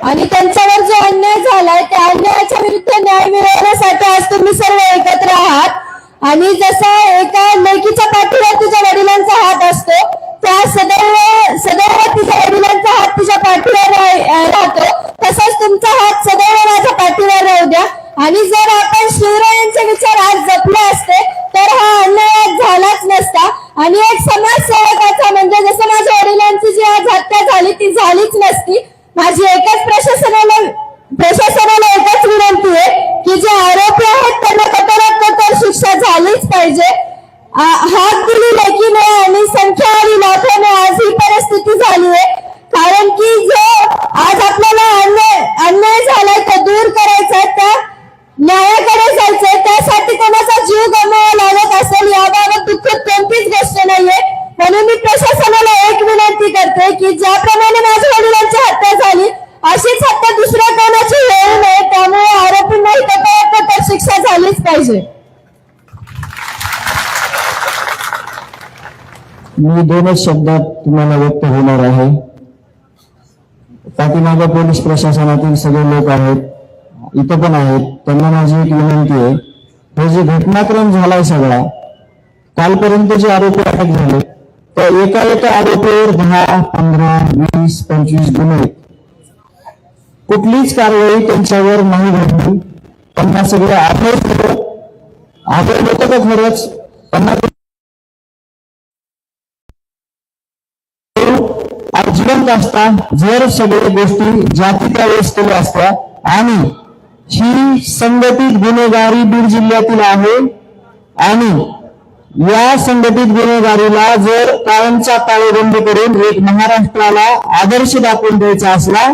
आणि त्यांच्यावर जो अन्याय झालाय त्या अन्यायाच्या विरुद्ध न्याय मिळवण्यासाठी आज तुम्ही सर्व एकत्र आहात। आणि जसा एका लेकीच्या पाठीवर तुझ्या वडिलांचा हात असतो त्या सदैव तिच्या वडिलांचा हात तिच्या पाठीवर राहतो, तसाच तुमचा हात सदैव माझ्या पाठीवर राहू द्या। आणि जर आपण शिवरायांचे विचार आज जपले असते तर हा अन्याय झालाच नसता। आणि एक समाजसेवकाचा म्हणजे जसं माझ्या वडिलांची जी आज हत्या झाली ती झालीच नसती। माझी एकच प्रशासनाला एकच विनंती आहे की जे आरोपी आहेत त्यांना कठोरात कठोर शिक्षा झालीच पाहिजे। हात दिली लेकीने आणि संख्या आली लाखोने आज ही परिस्थिती झाली आहे। कारण की जो आज आपल्याला अन्याय झालाय तो दूर करायचा, त्या न्यायाकडे जायचंय, त्यासाठी कोणाचा जीव गमवावा लागत असेल याबाबत दुःखद कोणतीच गोष्ट नाहीये। म्हणून मी प्रशासनाला एक विनंती करते की ज्याप्रमाणे माझ्या वडिलांची हत्या झाली अशीच हत्या दुसऱ्या कोणाची होऊ नये, त्यामुळे आरोपींना कठोर शिक्षा झालीच पाहिजे। मी दोनच शब्दात तुम्हाला व्यक्त होणार आहे। पाठीमागे पोलीस प्रशासनातील सगळे लोक आहेत, इथं पण आहेत, त्यांना माझी एक विनंती आहे, हे जे घटनाक्रम झालाय सगळा, कालपर्यंत जे आरोपी अटक झाले तर एका आरोपीवर 10, 15, 20, 25 गुन्हे, कुठलीच कारवाई त्यांच्यावर नाही घडली। त्यांना सगळं आढळलं तर खरंच त्यांना जिवंत असता जर सगळ्या गोष्टी ज्या त्यावेळेस केल्या असत्या। आणि ही संघटित गुन्हेगारी बीड जिल्ह्यातील आहे आणि या संघटित गुन्हेगारीला जर कायमचा ताळेबंद करून एक महाराष्ट्राला आदर्श दाखवून द्यायचा असला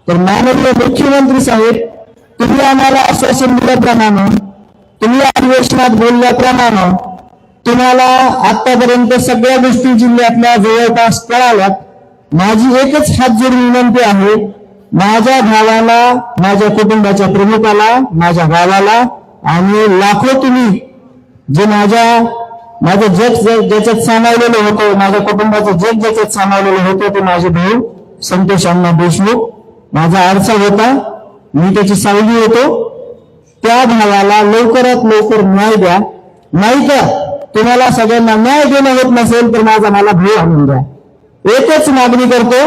तर माननीय मुख्यमंत्री साहेब, तुम्ही आम्हाला आश्वासन दिल्याप्रमाणे, तुम्ही अधिवेशनात बोलल्याप्रमाणे तुम्हाला आतापर्यंत सगळ्या गोष्टी जिल्ह्यातल्या जवळपास कळाल्यात। माझी एकच हात जोडून विनंती आहे, माझ्या भावाला, माझ्या कुटुंबाच्या प्रमुखाला, माझ्या गावाला आणि लाखो तुम्ही जे माझं जग ज्याच्यात सामावलेलं होतं, माझ्या कुटुंबाचं जग ज्याच्यात सामावलेलं होतं ते माझे भाऊ संतोष अण्णा देशमुख, माझा आरसा होता, मी त्याची सावली होतो। त्या भावाला लवकरात लवकर न्याय द्या, नाही तर तुम्हाला सगळ्यांना न्याय देणं होत नसेल तर मला भाऊ आणून द्या। एकच मागणी करतो,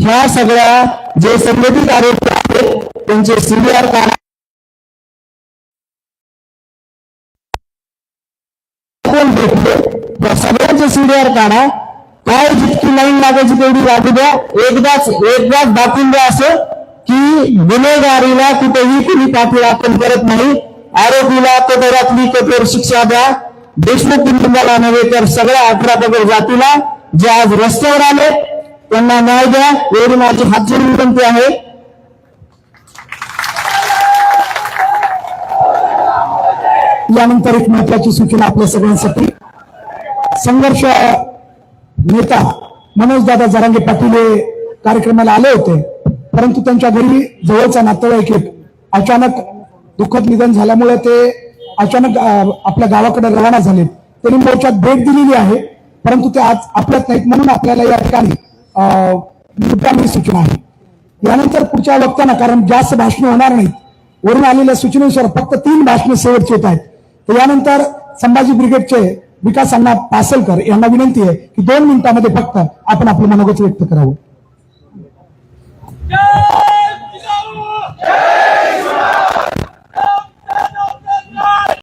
ह्या सगळ्या जे संबंधित आरोपी आहेत त्यांचे सीडीआर काढा, त्या सगळ्यांचे सीडीआर काढा, काय जितकी लाईन लागायची तेवढी लागू द्या, एकदाच दाखवून द्या असं की गुन्हेगारीला कुठेही कुणी पाठीराखण करत नाही। आरोपीला कठोरातली कठोर शिक्षा द्या, देशमुख कुटुंबाला नव्हे तर सगळ्या 18 पगड जातीला जे आज रस्त्यावर आले त्यांना न्याय द्या, एवढी माझी हात जोडून विनंती आहे। यानंतर एक महत्वाची सूचना आपल्या सगळ्यांसाठी, संघर्ष नेता मनोजदादा जरांगे पाटील कार्यक्रमाला आले होते, परंतु त्यांच्या घरी जवळचा नातेवाईक अचानक दुःखद निधन झाल्यामुळे ते अचानक आपल्या गावाकडे रवाना झाले। त्यांनी मोर्चात भेट दिलेली आहे, परंतु ते आज आपल्यात नाहीत, म्हणून आपल्याला या ठिकाणी मुद्दामी सूचना आहे। यानंतर पुढच्या वक्त्यांना, कारण जास्त भाषण होणार नाहीत, वरून आलेल्या सूचनेनुसार फक्त 3 भाषणे शेवटची होत आहेत, तर यानंतर संभाजी ब्रिगेडचे विकास अण्णा पासलकर यांना विनंती आहे की 2 मिनिटांमध्ये फक्त आपण आपलं मनोगत व्यक्त करावं।